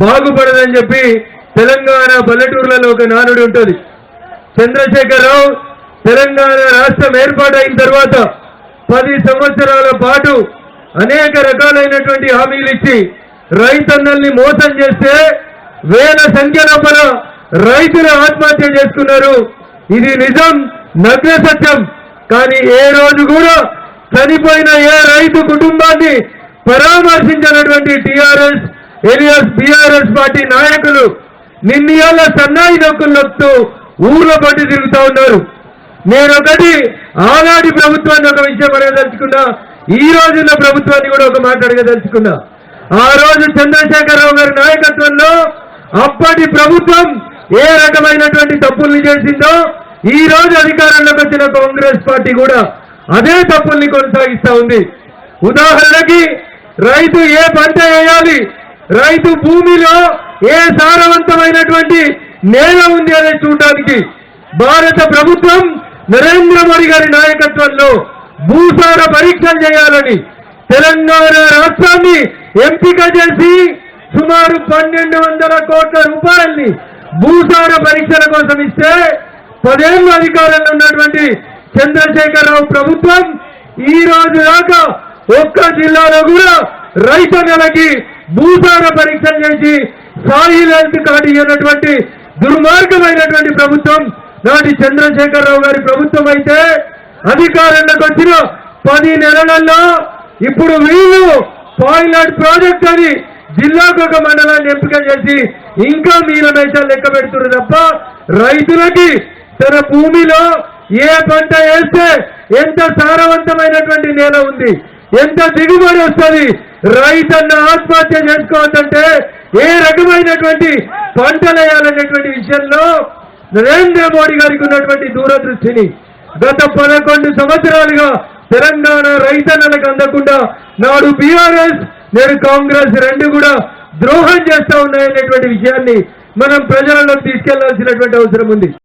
బాగుపడదని చెప్పి తెలంగాణ పల్లెటూర్లలో ఒక నానుడి ఉంటుంది. చంద్రశేఖరరావు తెలంగాణ రాష్ట్రం ఏర్పాటైన తర్వాత 10 సంవత్సరాల పాటు అనేక రకాలైనటువంటి హామీలు ఇచ్చి రైతన్నల్ని మోసం చేస్తే వేల సంఖ్యలో రైతులు ఆత్మహత్య చేసుకున్నారు. ఇది నిజం, నగ్న సత్యం. కానీ ఏ రోజు కూడా చనిపోయిన ఏ రైతు కుటుంబాన్ని పరామర్శించినటువంటి టీఆర్ఎస్ ఎలియాస్ బీఆర్ఎస్ పార్టీ నాయకులు నిన్నయాల సన్నాయి నొక్కులు నొక్కుతూ ఊర్లో పట్టి తిరుగుతా ఉన్నారు. నేనొకటి ఆనాటి ప్రభుత్వాన్ని ఒక విషయం అడగదలుచుకున్నా, ఈ రోజున్న ప్రభుత్వాన్ని కూడా ఒక మాట అడగదలుచుకున్నా. ఆ రోజు చంద్రశేఖరరావు గారి నాయకత్వంలో అప్పటి ప్రభుత్వం ఏ రకమైనటువంటి తప్పుల్ని చేసిందో ఈ రోజు అధికారంలోకి వచ్చిన కాంగ్రెస్ పార్టీ కూడా అదే తప్పుల్ని కొనసాగిస్తా ఉంది. ఉదాహరణకి రైతు ఏ పంట వేయాలి, రైతు భూమిలో ఏ సారవంతమైనటువంటి నేల ఉంది అనేది చూడడానికి భారత ప్రభుత్వం నరేంద్ర మోడీ గారి నాయకత్వంలో భూసార పరీక్షలు చేయాలని తెలంగాణ రాష్ట్రాన్ని ఎంపిక చేసి సుమారు 1200 కోట్ల రూపాయల్ని భూసార పరీక్షల కోసం ఇస్తే 10 ఏళ్ల అధికారంలో ఉన్నటువంటి చంద్రశేఖరరావు ప్రభుత్వం ఈ రోజు దాకా ఒక్క జిల్లాలో కూడా రైతన్నలకి భూసార పరీక్షలు చేసి సాయిల్ హెల్త్ కార్డు ఇవ్వనటువంటి దుర్మార్గమైనటువంటి ప్రభుత్వం నాటి చంద్రశేఖరరావు గారి ప్రభుత్వం అయితే అధికారంలోకి వచ్చిన 10 నెలలలో ఇప్పుడు వీళ్ళు పైలట్ ప్రాజెక్ట్ అని జిల్లాకు ఒక మండలాన్ని ఎంపిక చేసి ఇంకా మీనమేషాలు లెక్క పెడుతున్నారు తప్ప రైతులకి తన భూమిలో ఏ పంట వేస్తే ఎంత సారవంతమైనటువంటి నేల ఉంది, ఎంత దిగుబడి వస్తుంది, రైతన్న ఆత్మహత్య చేసుకోవద్దంటే ఏ రకమైనటువంటి పంటలు వేయాలనేటువంటి విషయంలో నరేంద్ర మోడీ గారికి ఉన్నటువంటి దూరదృష్టిని గత 11 సంవత్సరాలుగా తెలంగాణ రైతన్నలకు అందకుండా నాడు బీఆర్ఎస్ నేడు కాంగ్రెస్ రెండు కూడా ద్రోహం చేస్తా ఉన్నాయనేటువంటి విషయాన్ని మనం ప్రజలలోకి తీసుకెళ్లాల్సినటువంటి అవసరం ఉంది.